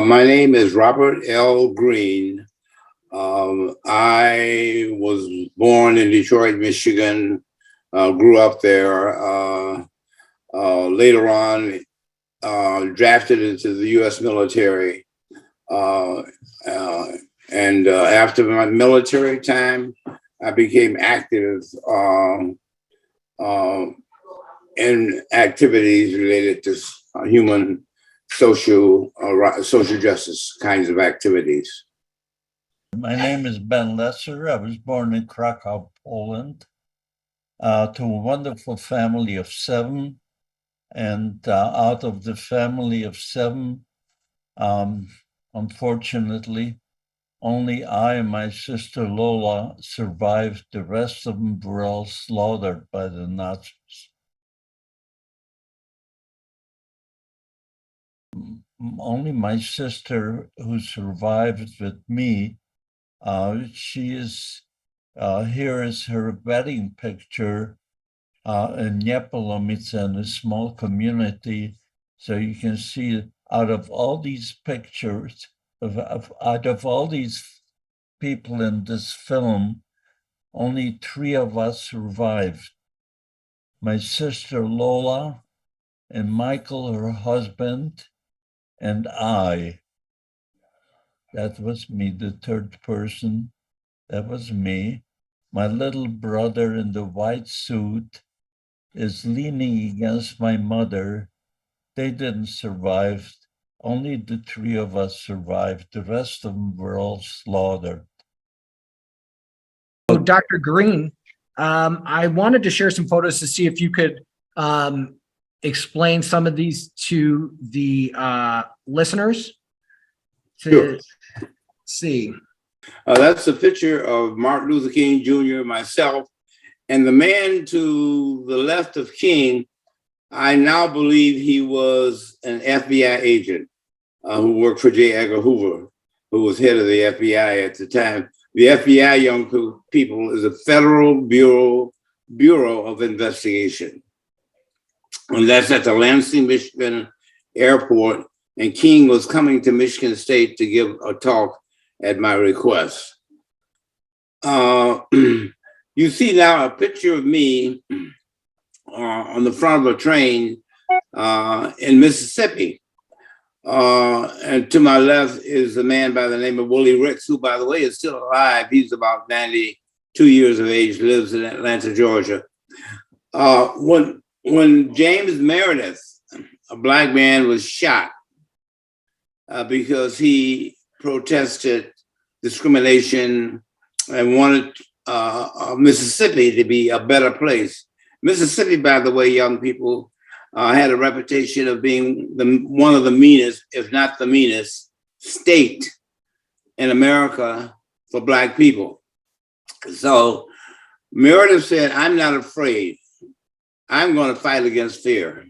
My name is Robert L. Green. I was born in Detroit, Michigan, grew up there. Later on, drafted into the U.S. military. Uh, and after my military time, I became active in activities related to human social justice kinds of activities. My name is Ben Lesser. I was born in Krakow, Poland, to a wonderful family of 7. And out of the family of 7, unfortunately, only I and my sister Lola survived. The rest of them were all slaughtered by the Nazis. Only my sister, who survived with me, she is, here is her wedding picture in Niepołomice, in a small community. So you can see out of all these pictures, out of all these people in this film, only 3 of us survived. My sister Lola and Michael, her husband, and I. That was me, the 3rd person. That was me. My little brother in the white suit is leaning against my mother. They didn't survive. Only the 3 of us survived. The rest of them were all slaughtered. So, Dr. Green, I wanted to share some photos to see if you could explain some of these to the listeners to see. That's a picture of Martin Luther King Jr., myself, and the man to the left of King. I now believe he was an FBI agent who worked for J. Edgar Hoover, who was head of the FBI at the time. The FBI, young people, is a federal bureau of investigation. And that's at the Lansing, Michigan airport. And King was coming to Michigan State to give a talk at my request. You see now a picture of me on the front of a train in Mississippi. And to my left is a man by the name of Willie Ricks, who, by the way, is still alive. He's about 92 years of age, lives in Atlanta, Georgia. When James Meredith, a Black man, was shot because he protested discrimination and wanted Mississippi to be a better place. Mississippi, by the way, young people, had a reputation of being one of the meanest, if not the meanest, state in America for Black people. So Meredith said, "I'm not afraid. I'm going to fight against fear."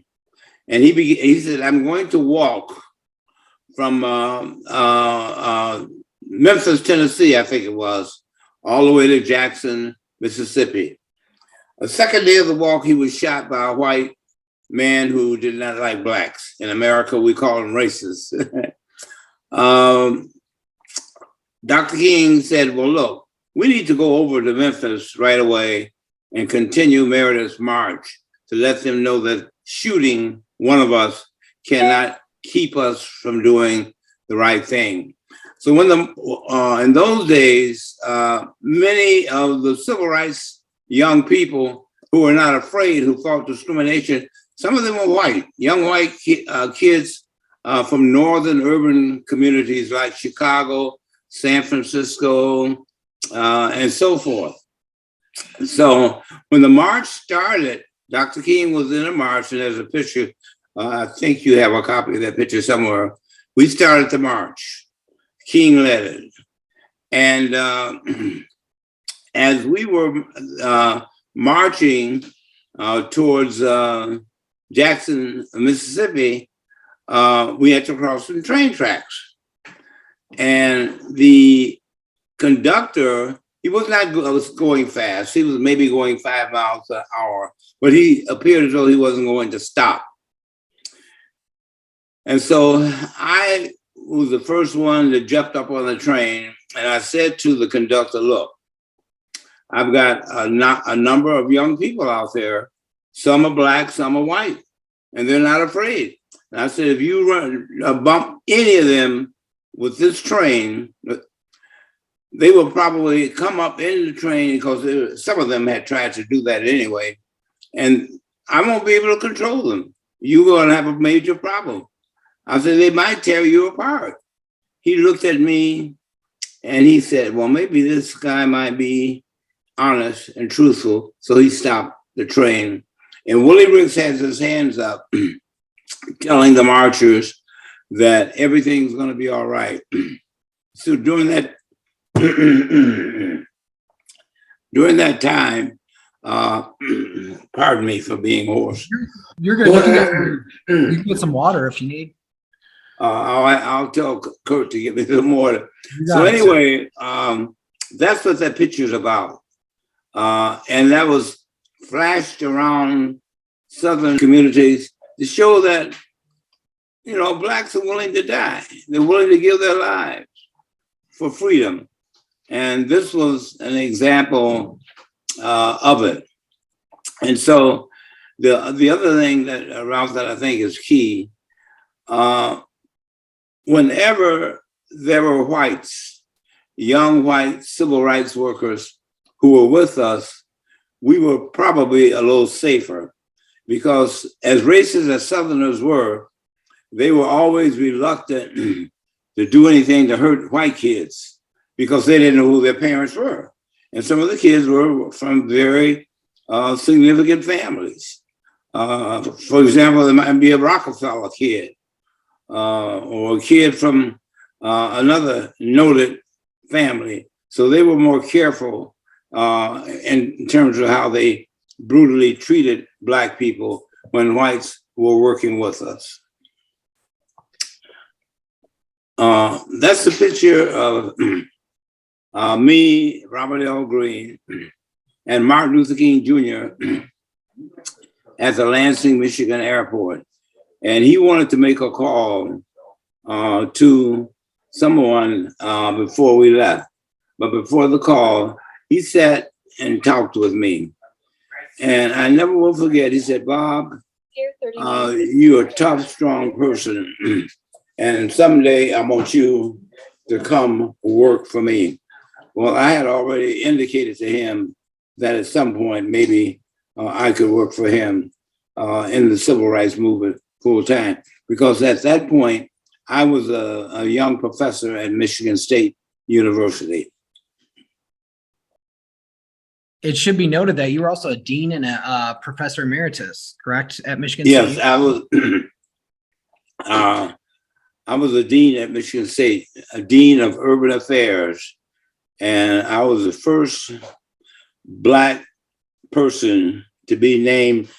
And he said, "I'm going to walk from Memphis, Tennessee, I think it was, all the way to Jackson, Mississippi." The second day of the walk, he was shot by a white man who did not like Blacks. In America, we call them racist. Dr. King said, "Well, look, we need to go over to Memphis right away and continue Meredith's march to let them know that shooting one of us cannot keep us from doing the right thing. So when in those days, many of the civil rights young people who were not afraid, who fought discrimination, some of them were white, young white kids from northern urban communities like Chicago, San Francisco, and so forth. So when the march started, Dr. King was in a march, and there's a picture. I think you have a copy of that picture somewhere. We started the march. King led it. And as we were marching towards Jackson, Mississippi, we had to cross some train tracks. And the conductor, he was not going fast. He was maybe going 5 miles an hour, but he appeared as though he wasn't going to stop. And so I was the first one that jumped up on the train, and I said to the conductor, look, I've got a number of young people out there. Some are black, some are white, and they're not afraid. And I said, if you bump any of them with this train, they will probably come up in the train, because some of them had tried to do that anyway, and I won't be able to control them. You're going to have a major problem. I said, they might tear you apart. He looked at me and he said, well, maybe this guy might be honest and truthful. So he stopped the train. And Willie Ricks has his hands up, telling the marchers that everything's going to be all right. So during that time, pardon me for being hoarse. You're good. You can get some water if you need. I'll tell Kurt to get me some water. So anyway, that's what that picture is about. And that was flashed around Southern communities to show that, you know, blacks are willing to die. They're willing to give their lives for freedom. And this was an example of it. And so the other thing that, Ralph, that I think is key, whenever there were whites, young white civil rights workers who were with us, we were probably a little safer, because as racist as Southerners were, they were always reluctant to do anything to hurt white kids, because they didn't know who their parents were. And some of the kids were from very significant families. For example, there might be a Rockefeller kid, or a kid from another noted family. So they were more careful in terms of how they brutally treated Black people when whites were working with us. That's the picture of me, Robert L. Greene, and Martin Luther King Jr. at the Lansing, Michigan airport. And he wanted to make a call to someone before we left. But before the call, he sat and talked with me. And I never will forget, he said, Bob, you're a tough, strong person. And someday I want you to come work for me. Well, I had already indicated to him that at some point, maybe I could work for him in the civil rights movement full time. Because at that point, I was a young professor at Michigan State University. It should be noted that you were also a dean and a professor emeritus, correct, at Michigan Yes, State? I was. I was a dean at Michigan State, a dean of urban affairs, and I was the first Black person to be named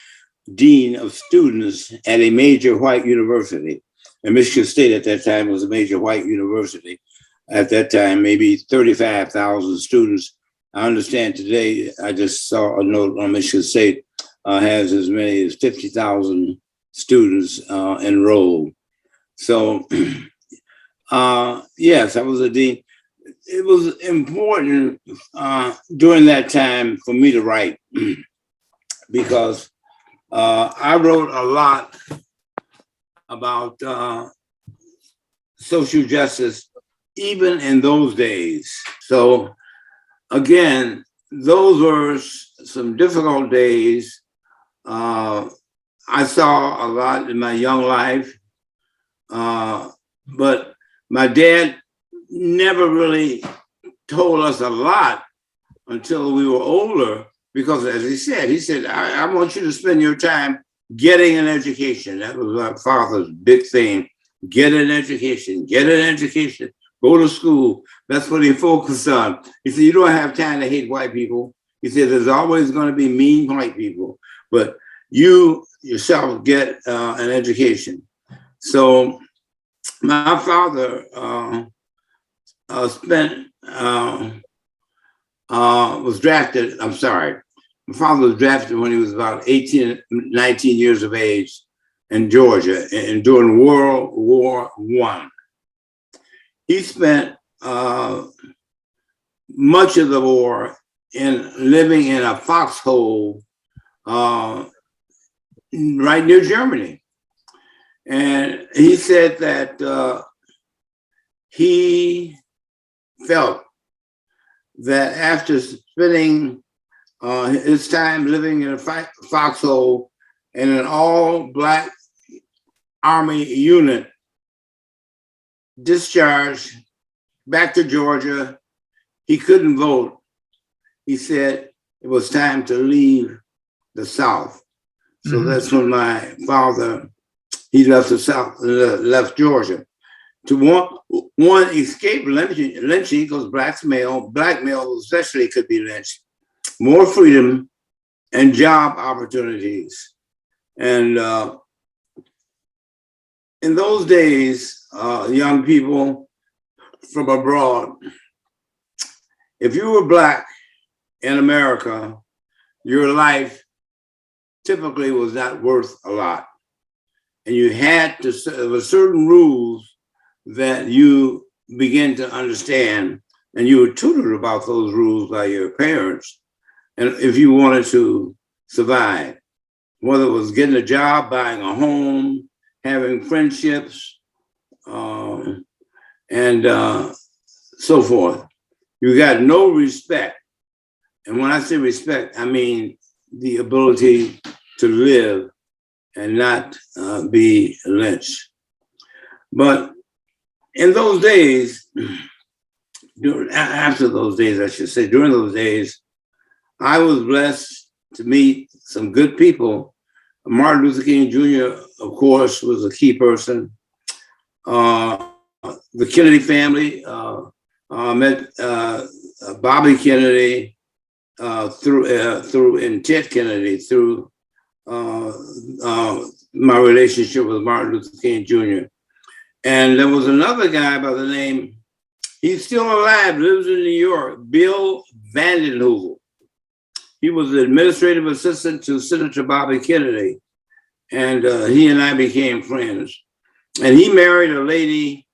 dean of students at a major white university. And Michigan State at that time was a major white university. At that time, maybe 35,000 students. I understand today, I just saw a note on Michigan State, has as many as 50,000 students enrolled. So, yes, I was a dean. it was important during that time for me to write because I wrote a lot about social justice even in those days. So again, those were some difficult days. I saw a lot in my young life, but my dad never really told us a lot until we were older, because as he said, I want you to spend your time getting an education. That was my father's big thing. Get an education, go to school. That's what he focused on. He said, you don't have time to hate white people. He said, there's always going to be mean white people, but you yourself get an education. So my father was drafted, I'm sorry, my father was drafted when he was about 18, 19 years of age in Georgia, and during World War I. He spent much of the war in living in a foxhole right near Germany. And he said that he felt that after spending his time living in a foxhole in an all-Black Army unit, discharged back to Georgia, he couldn't vote. He said it was time to leave the South. So that's when my father, he left the South, left Georgia. To one escape lynching, because black males especially could be lynched, more freedom and job opportunities. And in those days, young people from abroad, if you were Black in America, your life typically was not worth a lot. And you had to, there were certain rules that you begin to understand, and you were tutored about those rules by your parents. And if you wanted to survive, whether it was getting a job, buying a home, having friendships, and so forth, you got no respect. And when I say respect, I mean the ability to live and not be lynched. But in those days, after those days, I should say, during those days, I was blessed to meet some good people. Martin Luther King Jr., of course, was a key person. The Kennedy family, met Bobby Kennedy and Ted Kennedy through my relationship with Martin Luther King Jr. And there was another guy by the name, he's still alive, lives in New York, Bill Vandenheuvel. He was the administrative assistant to Senator Bobby Kennedy. And he and I became friends. And he married a lady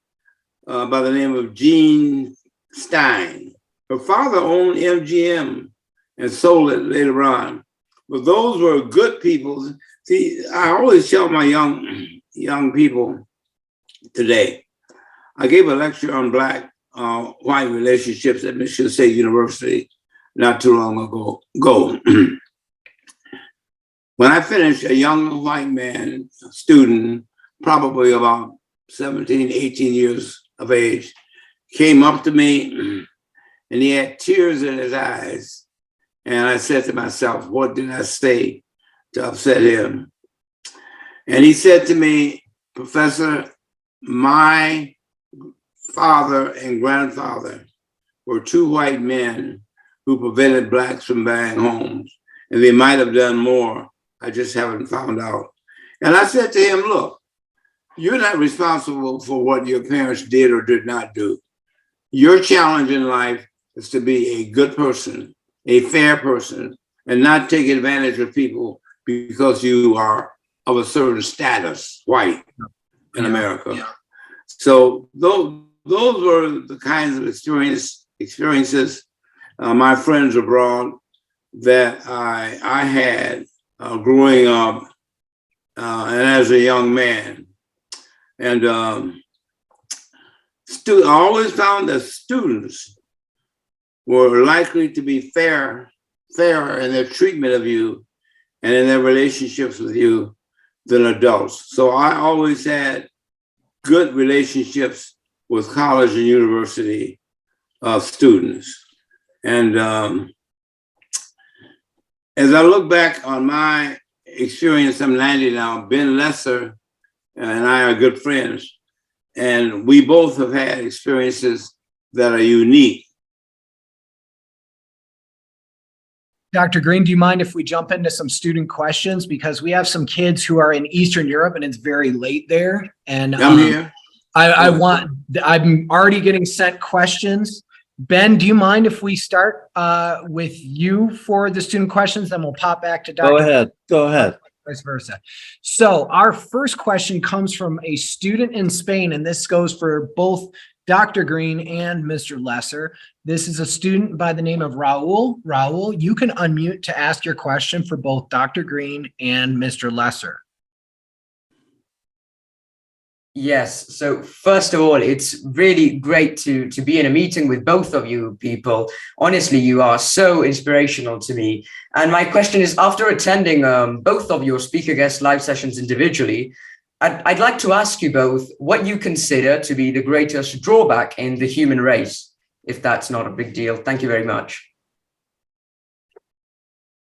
by the name of Jean Stein. Her father owned MGM and sold it later on. But those were good people. See, I always tell my young people today, I gave a lecture on Black-white relationships at Michigan State University not too long ago. When I finished, a young white man, student, probably about 17, 18 years of age, came up to me and he had tears in his eyes. And I said to myself, what did I say to upset him? And he said to me, Professor, my father and grandfather were two white men who prevented Blacks from buying homes. And they might have done more. I just haven't found out. And I said to him, look, you're not responsible for what your parents did or did not do. Your challenge in life is to be a good person, a fair person, and not take advantage of people because you are of a certain status, white in America. Yeah. So those those were the kinds of experiences, my friends abroad, that I had growing up and as a young man. And I always found that students were likely to be fairer in their treatment of you and in their relationships with you than adults. So I always had good relationships with college and university students. And as I look back on my experience, I'm 90 now, Ben Lesser and I are good friends. And we both have had experiences that are unique. Dr. Green, do you mind if we jump into some student questions? Because we have some kids who are in Eastern Europe and it's very late there. And I'm here. I'm already getting sent questions. Ben, do you mind if we start with you for the student questions? Then we'll pop back to Dr. Go ahead. Vice versa. So our first question comes from a student in Spain, and this goes for both Dr. Green and Mr. Lesser. This is a student by the name of Raul. Raul, you can unmute to ask your question for both Dr. Green and Mr. Lesser. Yes. So first of all, it's really great to be in a meeting with both of you people. Honestly, you are so inspirational to me. And my question is, after attending both of your speaker guest live sessions individually, I'd like to ask you both what you consider to be the greatest drawback in the human race, if that's not a big deal. Thank you very much.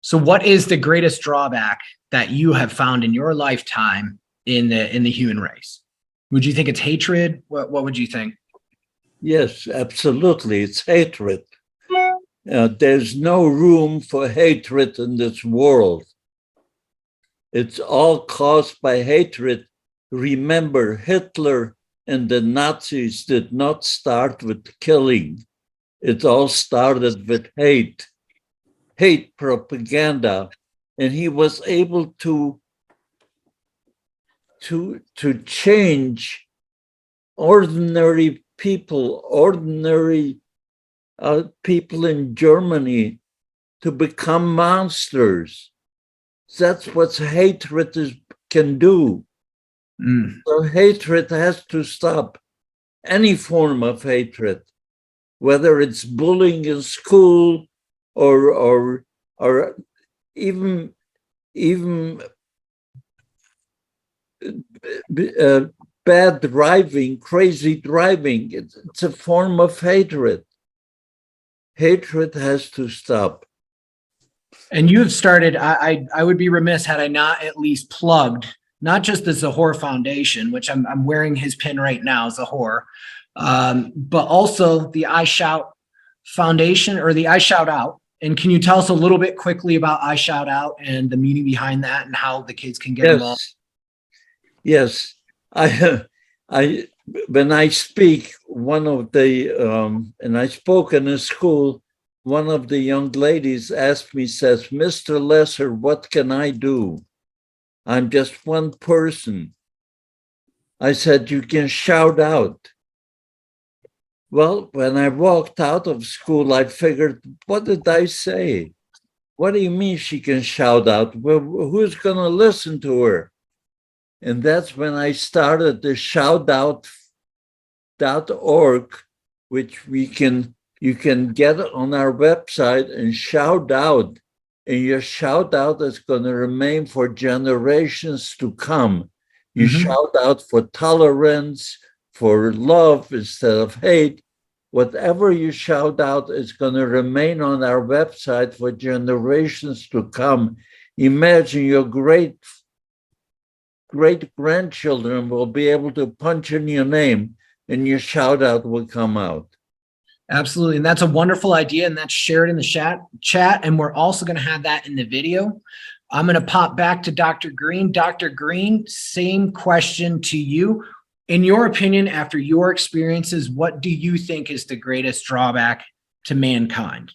So what is the greatest drawback that you have found in your lifetime in the human race? Would you think it's hatred? What would you think? Yes, absolutely. It's hatred. There's no room for hatred in this world. It's all caused by hatred. Remember, Hitler and the Nazis did not start with killing. It all started with hate propaganda. And he was able to change ordinary people in Germany to become monsters. That's what hatred can do. So hatred has to stop. Any form of hatred, whether it's bullying in school or even bad driving, crazy driving. It's a form of hatred. Hatred has to stop. And you have started, I would be remiss had I not at least plugged, not just the Zahor Foundation, which I'm wearing his pin right now, Zahor, but also the I Shout Foundation or the I Shout Out. And can you tell us a little bit quickly about I Shout Out and the meaning behind that and how the kids can get involved? Yes, when I speak, and I spoke in a school, one of the young ladies asked me, says, Mr. Lesser, what can I do? I'm just one person. I said, you can shout out. Well, when I walked out of school, I figured, what did I say? What do you mean she can shout out? Well, who's going to listen to her? And that's when I started the shoutout.org, which you can get on our website and shout out. And your shout out is going to remain for generations to come. You shout out for tolerance, for love instead of hate. Whatever you shout out is going to remain on our website for generations to come. Imagine your great-grandchildren will be able to punch in your name and your shout out will come out. Absolutely. And that's a wonderful idea. And that's shared in the chat. And we're also going to have that in the video. I'm going to pop back to Dr. Green. Dr. Green, same question to you. In your opinion, after your experiences, what do you think is the greatest drawback to mankind?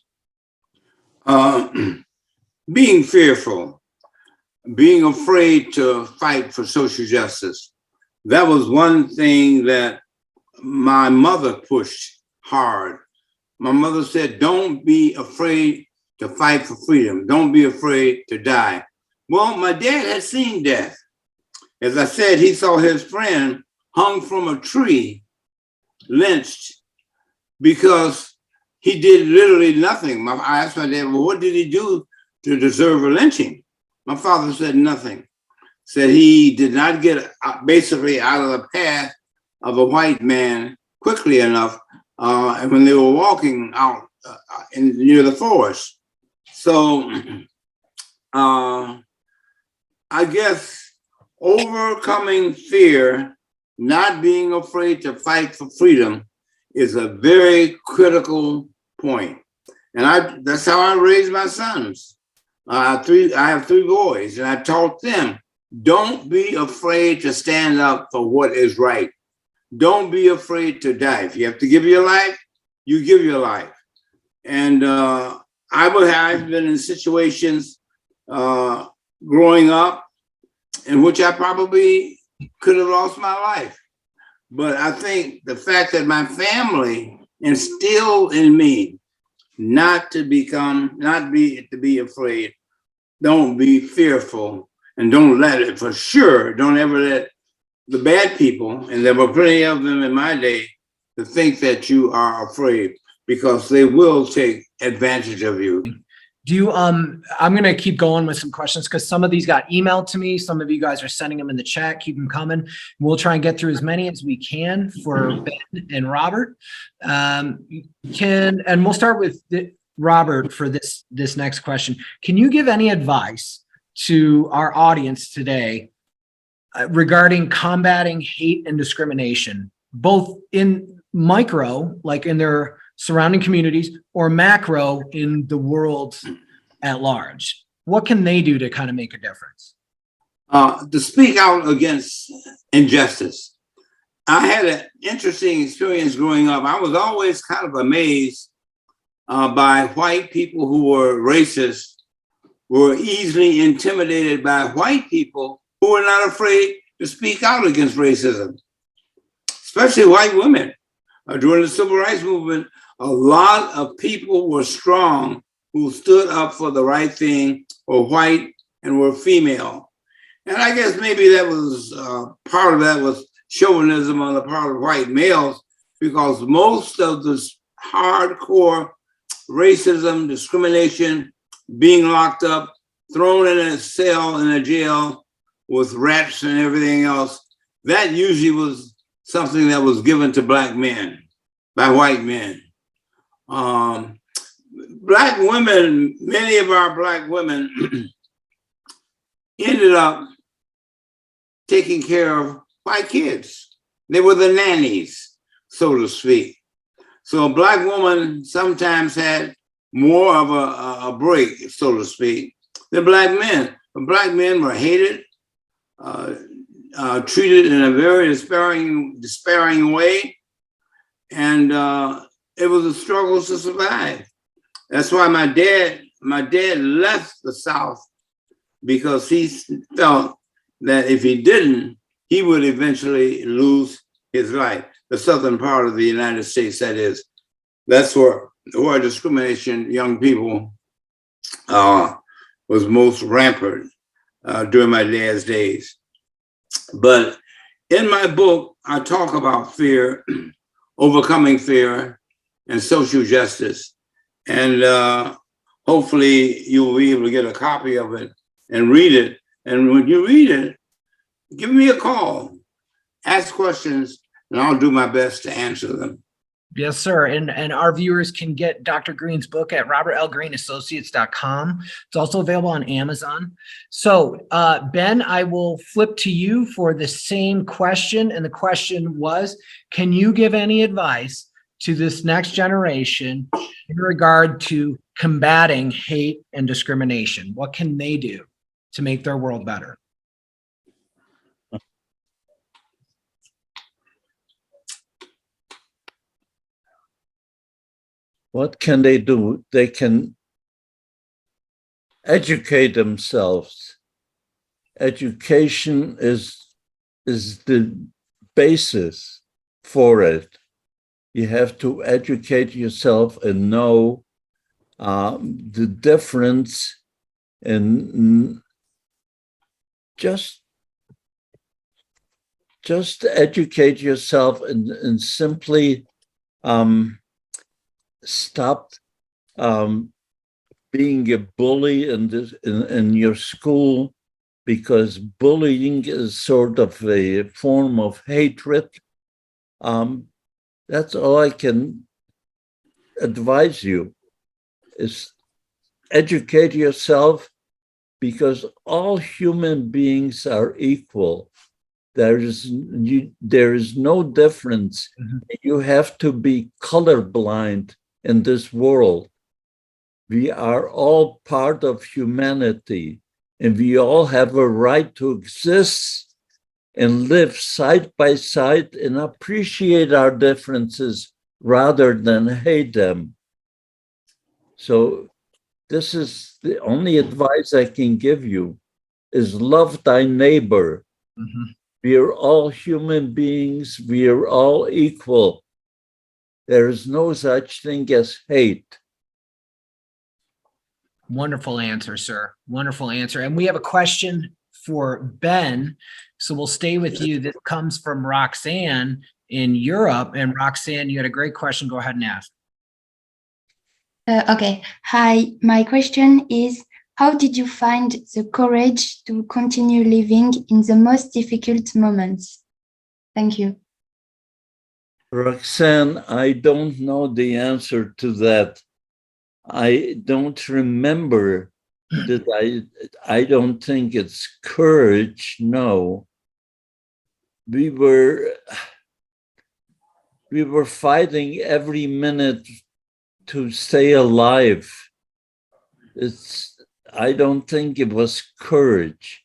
Being fearful, being afraid to fight for social justice. That was one thing that my mother pushed hard. My mother said, don't be afraid to fight for freedom. Don't be afraid to die. Well, my dad had seen death. As I said, he saw his friend hung from a tree, lynched, because he did literally nothing. I asked my dad, well, what did he do to deserve a lynching? My father said nothing. Said he did not get basically out of the path of a white man quickly enough when they were walking out near the forest. So I guess overcoming fear, not being afraid to fight for freedom, is a very critical point. And that's how I raised my sons. I have three boys, and I taught them, don't be afraid to stand up for what is right. Don't be afraid to die. If you have to give your life, you give your life. And I've been in situations growing up in which I probably could have lost my life. But I think the fact that my family instilled in me not to be afraid, don't be fearful, and don't ever let the bad people, and there were plenty of them in my day, to think that you are afraid, because they will take advantage of you. I'm going to keep going with some questions because some of these got emailed to me. Some of you guys are sending them in the chat. Keep them coming. We'll try and get through as many as we can for Ben and Robert. And we'll start with Robert for this next question. Can you give any advice to our audience today regarding combating hate and discrimination, both in micro, like in their surrounding communities, or macro in the world at large? What can they do to kind of make a difference? To speak out against injustice. I had an interesting experience growing up. I was always kind of amazed by white people who were racist, were easily intimidated by white people who were not afraid to speak out against racism, especially white women. During the Civil Rights Movement, a lot of people were strong who stood up for the right thing, were white and were female. And I guess maybe that was part of that was chauvinism on the part of white males, because most of this hardcore racism, discrimination, being locked up, thrown in a cell in a jail with rats and everything else, that usually was something that was given to black men by white men. Black women, many of our black women ended up taking care of white kids. They were the nannies, so to speak. So a black woman sometimes had more of a break, so to speak, than black men. But black men were hated, treated in a very despairing way, and it was a struggle to survive. That's why my dad left the South, because he felt that if he didn't, he would eventually lose his life. The southern part of the United States, that is. That's where discrimination, young people, was most rampant during my dad's days. But in my book, I talk about fear, overcoming fear, and social justice. And hopefully you will be able to get a copy of it and read it. And when you read it, give me a call, ask questions, and I'll do my best to answer them. Yes, sir. And our viewers can get Dr. Green's book at robertlgreenassociates.com. It's also available on Amazon. So, Ben, I will flip to you for the same question. And the question was, can you give any advice to this next generation in regard to combating hate and discrimination? What can they do to make their world better? What can they do? They can educate themselves. Education is the basis for it. You have to educate yourself and know the difference and just educate yourself and simply stop being a bully in your school, because bullying is sort of a form of hatred. That's all I can advise you, is educate yourself, because all human beings are equal. There is no difference. Mhm. You have to be colorblind in this world. We are all part of humanity, and we all have a right to exist and live side by side and appreciate our differences rather than hate them. So this is the only advice I can give you, is love thy neighbor. Mhm. We are all human beings. We are all equal. There is no such thing as hate. Wonderful answer, sir. Wonderful answer. And we have a question for Ben. So we'll stay with you. This comes from Roxanne in Europe. And Roxanne, you had a great question. Go ahead and ask. Okay. Hi, my question is, how did you find the courage to continue living in the most difficult moments? Thank you. Roxanne, I don't know the answer to that. I don't remember that. I don't think it's courage. No. We were fighting every minute to stay alive. I don't think it was courage.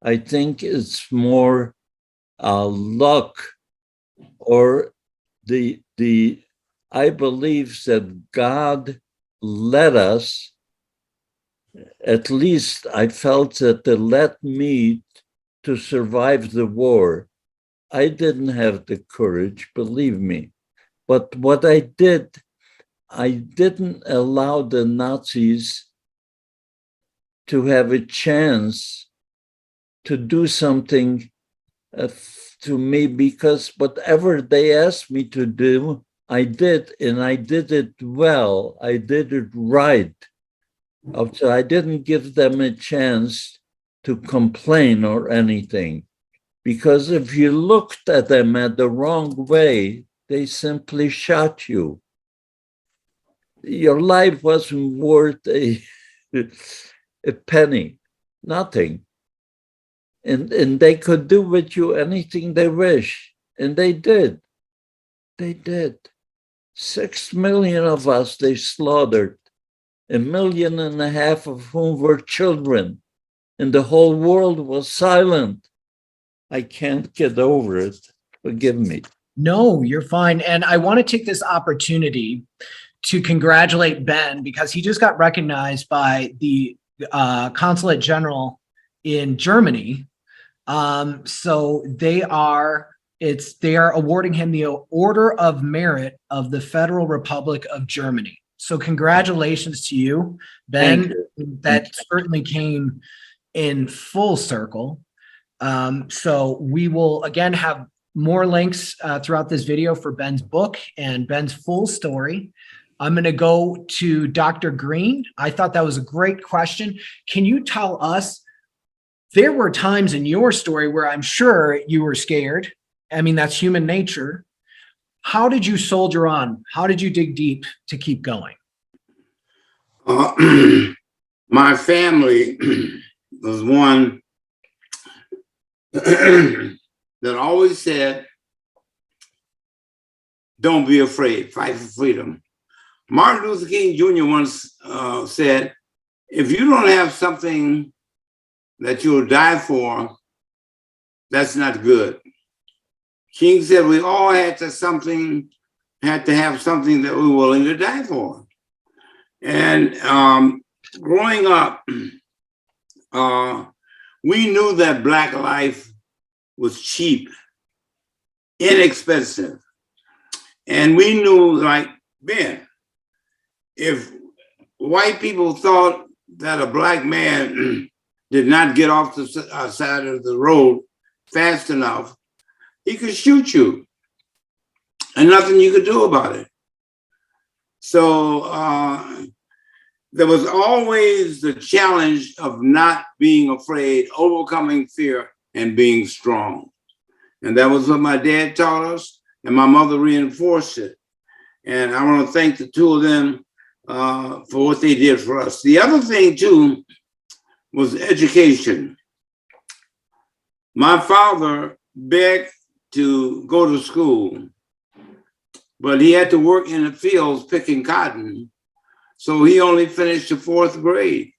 I think it's more luck, or I believe that God led us. At least I felt that they led me to survive the war. I didn't have the courage, believe me. But what I didn't allow the Nazis to have a chance to do something to me, because whatever they asked me to do, I did, and I did it well. I did it right. So I didn't give them a chance to complain or anything, because if you looked at them at the wrong way, they simply shot you. Your life wasn't worth a penny, nothing. And they could do with you anything they wish. And they did. They did. 6 million of us they slaughtered, 1.5 million of whom were children. And the whole world was silent. I can't get over it. Forgive me. No, you're fine. And I want to take this opportunity to congratulate Ben, because he just got recognized by the Consulate General in Germany. So they are awarding him the Order of Merit of the Federal Republic of Germany. So congratulations to you, Ben. That certainly came in full circle. So we will again have more links throughout this video for Ben's book and Ben's full story. I'm going to go to Dr. Green. I thought that was a great question. Can you tell us, there were times in your story where I'm sure you were scared. I mean, that's human nature. How did you soldier on? How did you dig deep to keep going? My family was one that always said, don't be afraid, fight for freedom. Martin Luther King Jr. once said, if you don't have something that you'll die for, that's not good. King said we all had to have something that we were willing to die for. And growing up, we knew that Black life was cheap, inexpensive. And we knew, like Ben, if white people thought that a black man did not get off the side of the road fast enough, he could shoot you and nothing you could do about it. So there was always the challenge of not being afraid, overcoming fear, and being strong. And that was what my dad taught us, and my mother reinforced it. And I want to thank the two of them for what they did for us. The other thing, too, was education. My father begged to go to school, but he had to work in the fields picking cotton. So he only finished the 4th grade.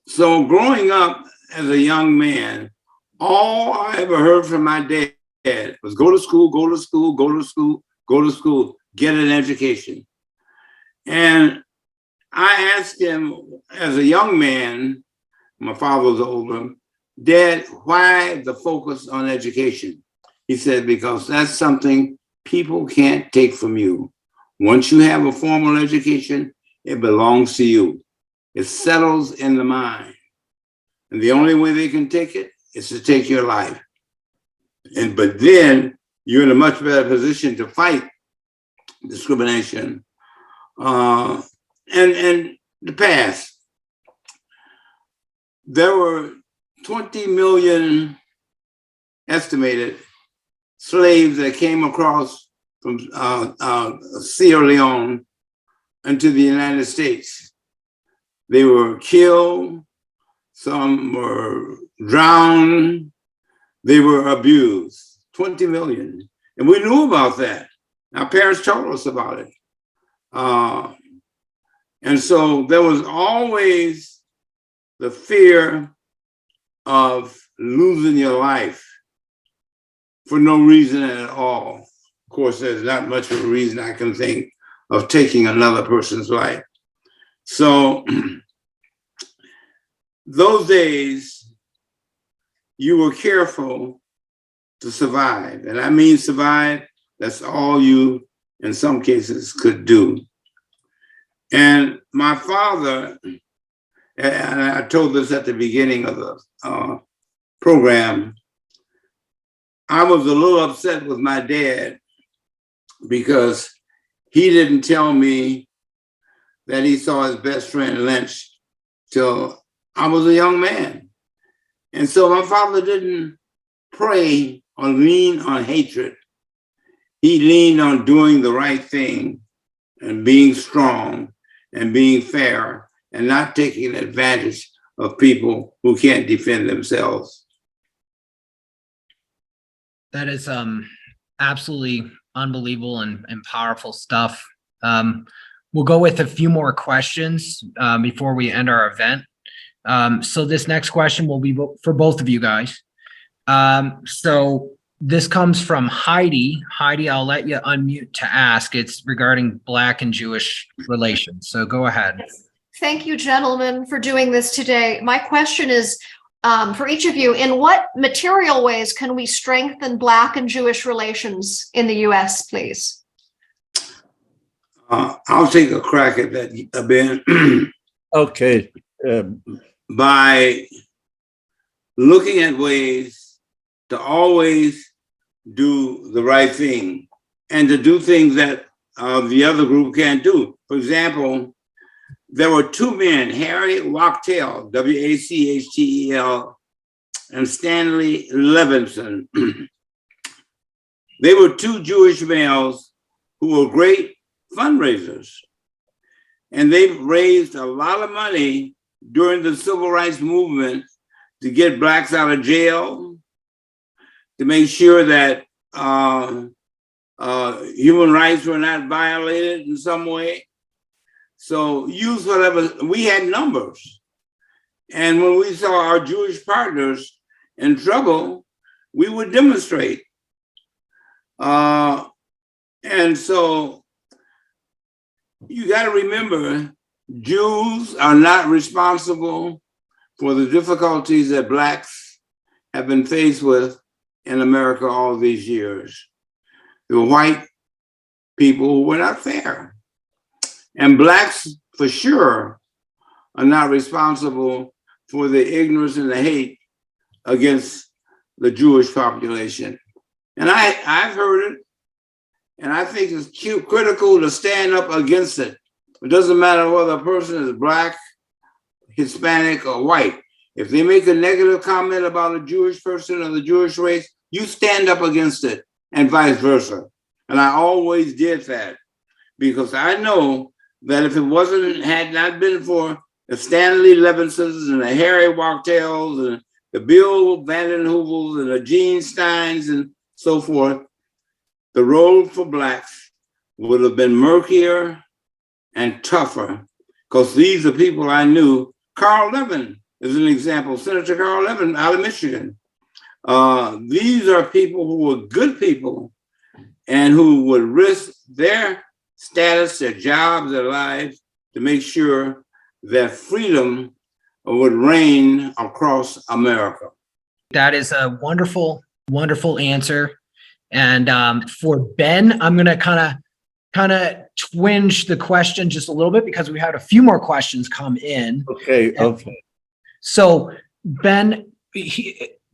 So growing up as a young man, all I ever heard from my dad was go to school, go to school, go to school, go to school, get an education. And I asked him as a young man, my father was older, Dad, why the focus on education? He said, because that's something people can't take from you. Once you have a formal education, it belongs to you. It settles in the mind. And the only way they can take it is to take your life. But then you're in a much better position to fight discrimination. And the past, there were 20 million estimated slaves that came across from Sierra Leone into the United States. They were killed, some were drowned, they were abused, 20 million. And we knew about that. Our parents told us about it. And so there was always the fear of losing your life for no reason at all. Of course, there's not much of a reason I can think of taking another person's life. So those days, you were careful to survive. And I mean survive, that's all you, in some cases, could do. And my father, and I told this at the beginning of the program, I was a little upset with my dad because he didn't tell me that he saw his best friend lynched till I was a young man. And so my father didn't pray or lean on hatred. He leaned on doing the right thing and being strong and being fair and not taking advantage of people who can't defend themselves. That is absolutely unbelievable and powerful stuff. We'll go with a few more questions before we end our event. So this next question will be for both of you guys. So this comes from Heidi. Heidi, I'll let you unmute to ask. It's regarding Black and Jewish relations. So go ahead. Thank you, gentlemen, for doing this today. My question is for each of you, in what material ways can we strengthen Black and Jewish relations in the US, please? I'll take a crack at that, Ben. Okay. By looking at ways to always do the right thing and to do things that the other group can't do. For example, there were two men, Harry Wachtel, W-A-C-H-T-E-L, and Stanley Levinson. They were two Jewish males who were great fundraisers. And they raised a lot of money during the civil rights movement to get Blacks out of jail, to make sure that human rights were not violated in some way. So use whatever, we had numbers. And when we saw our Jewish partners in trouble, we would demonstrate. And so you got to remember, Jews are not responsible for the difficulties that Blacks have been faced with in America all these years. the white people who were not there. And blacks, for sure, are not responsible for the ignorance and the hate against the Jewish population. And I've heard it, and I think it's critical to stand up against it. It doesn't matter whether a person is black, Hispanic, or white. If they make a negative comment about a Jewish person or the Jewish race, you stand up against it, and vice versa. And I always did that, because I know that if it had not been for the Stanley Levinsons and the Harry Wachtels and the Bill Vanden Hoevels and the Gene Steins and so forth, the road for blacks would have been murkier and tougher, because these are people I knew. Carl Levin is an example, Senator Carl Levin out of Michigan. These are people who were good people and who would risk their status, their jobs, their lives to make sure that freedom would reign across America. That is a wonderful, wonderful answer. And for Ben, I'm going to kind of twinge the question just a little bit, because we had a few more questions come in. Okay. So Ben,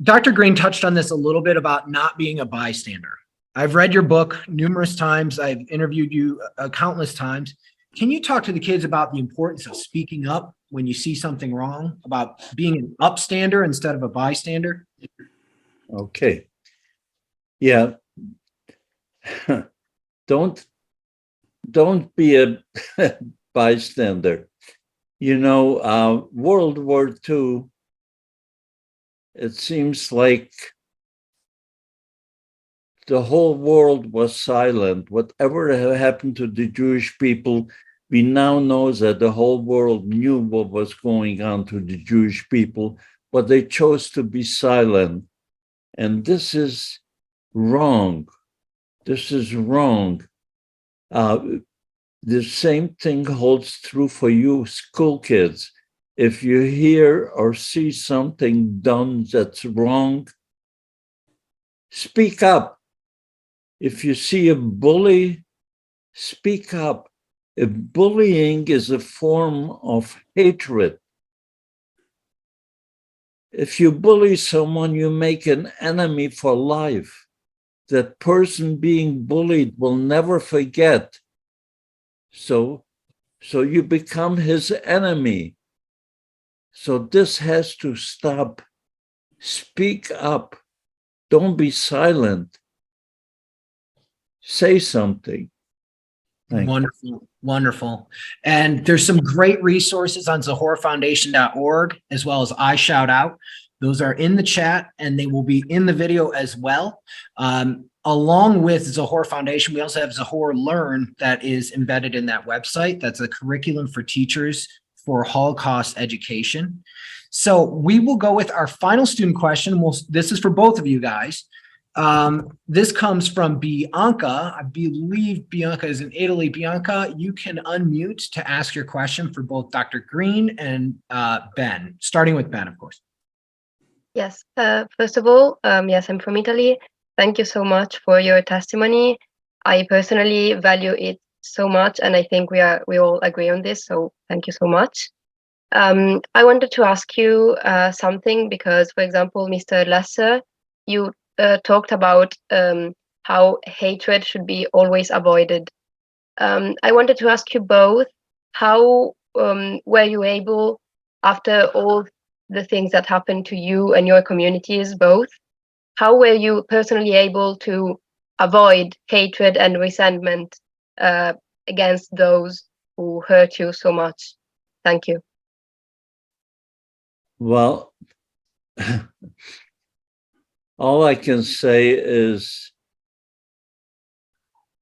Dr. Green touched on this a little bit about not being a bystander. I've read your book numerous times. I've interviewed you countless times. Can you talk to the kids about the importance of speaking up when you see something wrong, about being an upstander instead of a bystander? Okay. Yeah. Don't be a bystander. You know, World War II, it seems like the whole world was silent. Whatever had happened to the Jewish people, we now know that the whole world knew what was going on to the Jewish people, but they chose to be silent. And this is wrong. This is wrong. The same thing holds true for you school kids. If you hear or see something done that's wrong, speak up. If you see a bully, speak up. If bullying is a form of hatred, if you bully someone, you make an enemy for life. That person being bullied will never forget. So you become his enemy. So this has to stop. Speak up. Don't be silent. Say something. Wonderful, wonderful. And there's some great resources on ZahorFoundation.org, as well as I Shout Out. Those are in the chat, and they will be in the video as well. Along with Zahor Foundation, we also have Zahor Learn that is embedded in that website. That's a curriculum for teachers for Holocaust education. So we will go with our final student question. This is for both of you guys. This comes from Bianca. I believe Bianca is in Italy. Bianca, you can unmute to ask your question for both Dr. Green and Ben, starting with Ben, of course. Yes, first of all, yes, I'm from Italy. Thank you so much for your testimony. I personally value it so much, and I think we all agree on this, so thank you so much. I wanted to ask you something, because, for example, Mr. Lesser, you talked about how hatred should be always avoided. I wanted to ask you both, how were you able, after all the things that happened to you and your communities both, how were you personally able to avoid hatred and resentment against those who hurt you so much? Thank you. Well, all I can say is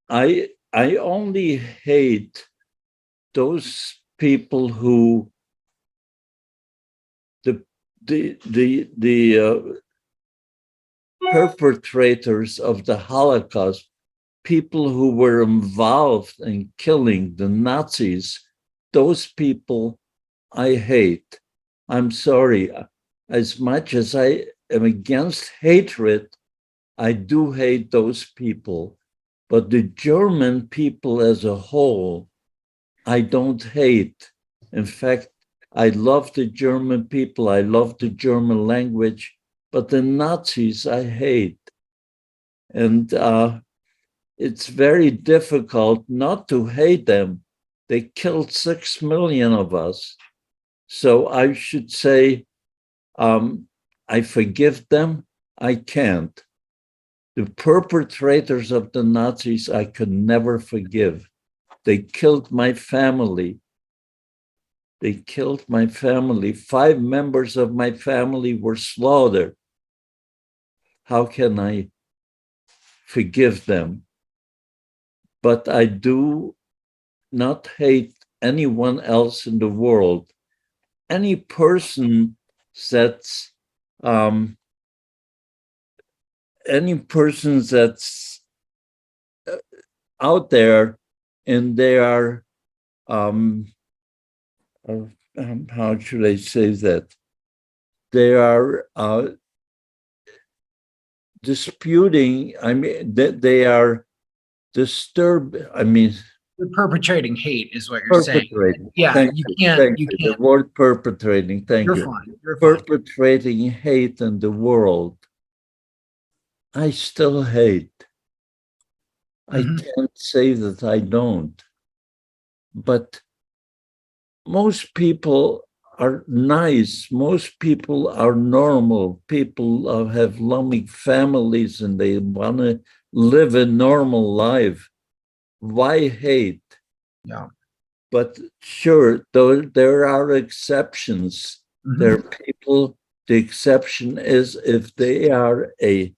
I only hate those people who the perpetrators of the Holocaust, people who were involved in killing the Nazis, those people I hate. I'm sorry. As much as I am against hatred, I do hate those people. but the German people as a whole, I don't hate. In fact, I love the German people. I love the German language, but the Nazis I hate. And it's very difficult not to hate them. They killed 6 million of us. So I should say, I forgive them. I can't. The perpetrators of the Nazis, I could never forgive. They killed my family. They killed my family. 5 members of my family were slaughtered. How can I forgive them? But I do not hate anyone else in the world. Any person that's out there and they are how should I say that? They are disputing, I mean, they are disturbed, I mean, You're perpetrating hate is what you're saying. perpetrating. Yeah, Thank you you, can't, thank you you. can't. The word perpetrating, thank You're you. fine. You're fine. Perpetrating hate in the world. I still hate. I can't say that I don't. But most people are nice. Most people are normal. People have loving families and they want to live a normal life. Why hate? Yeah. But sure, though there are exceptions. There are people, the exception is if they are a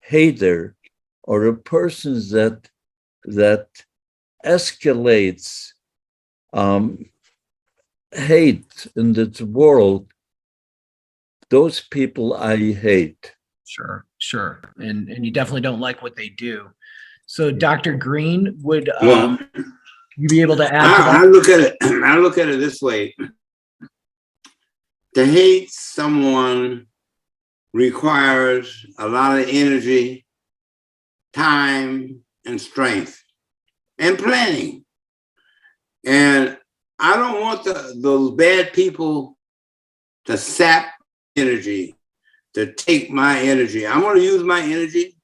hater or a person that escalates hate in this world, those people I hate. Sure, sure. And you definitely don't like what they do. So Dr. Green, would Well, you be able to add to I that? look at it. I look at it this way: to hate someone requires a lot of energy, time, and strength, and planning. And I don't want those bad people to sap energy, to take my energy. I'm going to use my energy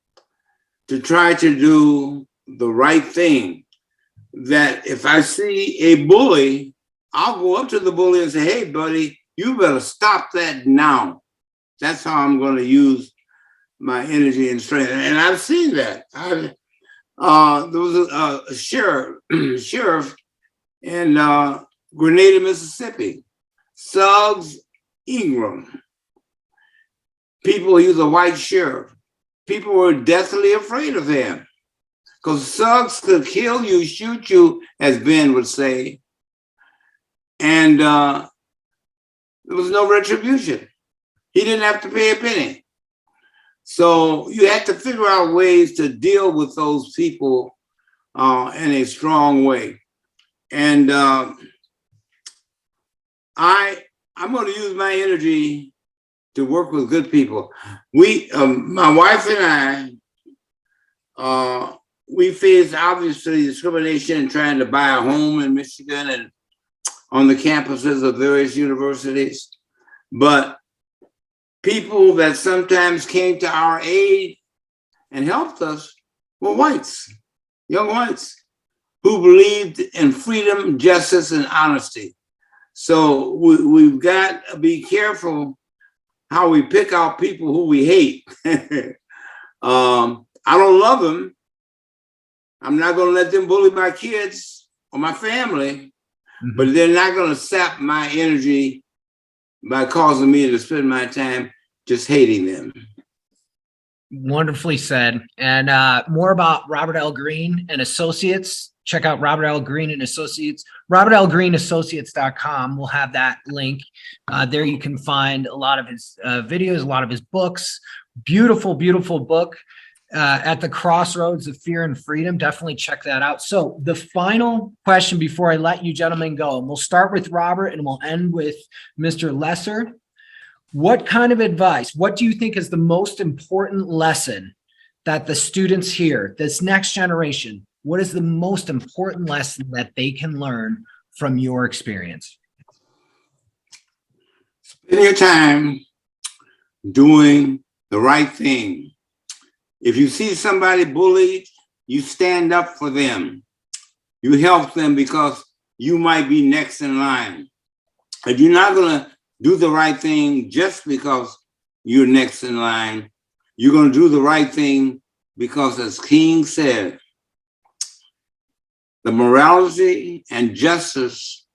to try to do the right thing. That if I see a bully, I'll go up to the bully and say, hey, buddy, you better stop that now. That's how I'm going to use my energy and strength. And I've seen that. There was a sheriff in Grenada, Mississippi, Suggs Ingram. People, he was a white sheriff. People were deathly afraid of him because Suggs could kill you, shoot you, as Ben would say, and there was no retribution. He didn't have to pay a penny. So you had to figure out ways to deal with those people in a strong way. And I'm going to use my energy to work with good people. My wife and I, we faced obviously discrimination in trying to buy a home in Michigan and on the campuses of various universities. But people that sometimes came to our aid and helped us were whites, young whites, who believed in freedom, justice, and honesty. So we've got to be careful how we pick out people who we hate. I don't love them. I'm not going to let them bully my kids or my family, but they're not going to sap my energy by causing me to spend my time just hating them. Wonderfully said. And more about Robert L. Green and Associates. Check out Robert L. Green and Associates. RobertLGreenAssociates.com. We'll have that link. There you can find a lot of his videos, a lot of his books. Beautiful, beautiful book. At the Crossroads of Fear and Freedom. Definitely check that out. So the final question before I let you gentlemen go, and we'll start with Robert and we'll end with Mr. Lesser. What kind of advice, what do you think is the most important lesson that the students here, this next generation, what is the most important lesson that they can learn from your experience? Spend your time doing the right thing. If you see somebody bullied, you stand up for them. You help them because you might be next in line. If you're not going to do the right thing just because you're next in line, you're going to do the right thing because, as King said, the morality and justice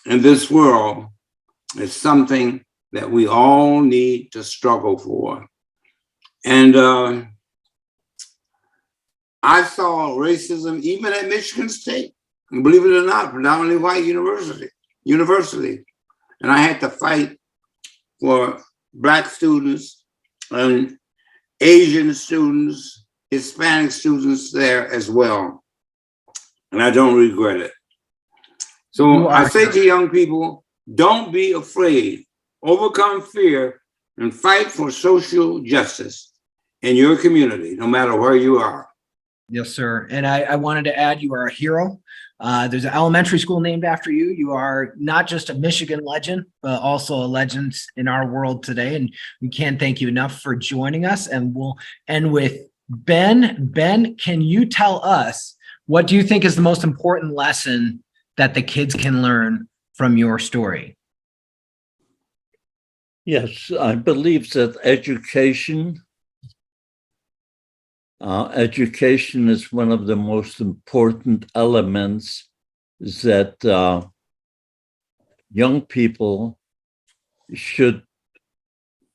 in this world is something that we all need to struggle for. And I saw racism even at Michigan State, and believe it or not, predominantly white university. And I had to fight for Black students and Asian students, Hispanic students there as well. And I don't regret it. So I say to young people, don't be afraid. Overcome fear and fight for social justice in your community, no matter where you are. Yes, sir. And I wanted to add, you are a hero. There's an elementary school named after you. You are not just a Michigan legend, but also a legend in our world today. And we can't thank you enough for joining us. And we'll end with Ben. Ben, can you tell us, what do you think is the most important lesson that the kids can learn from your story? Yes, I believe that education is one of the most important elements that young people should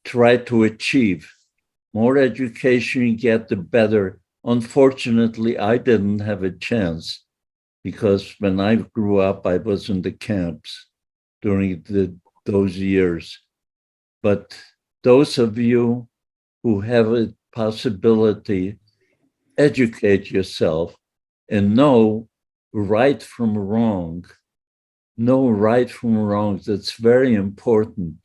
try to achieve. More education you get, the better. Unfortunately, I didn't have a chance because when I grew up, I was in the camps during those years. But those of you who have a possibility, educate yourself and know right from wrong. Know right from wrong. That's very important.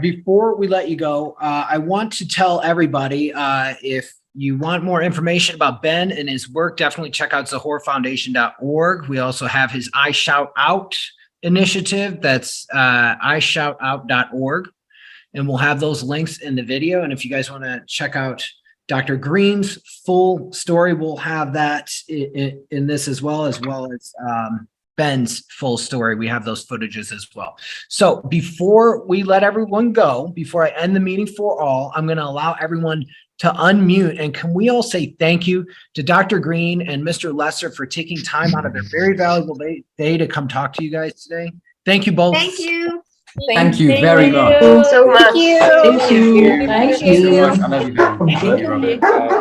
Before we let you go, I want to tell everybody, if you want more information about Ben and his work, definitely check out zahorfoundation.org. We also have his I Shout Out initiative. That's ishoutout.org. And we'll have those links in the video. And if you guys want to check out Dr. Green's full story, we'll have that in this as well as Ben's full story. We have those footages as well. So before we let everyone go, before I end the meeting for all, I'm going to allow everyone to unmute. And can we all say thank you to Dr. Green and Mr. Lesser for taking time out of their very valuable day to come talk to you guys today. Thank you both. Thank you. Thank you very much. So much. Thank you. Thank you so much. I love you very much. Thank you, Robert.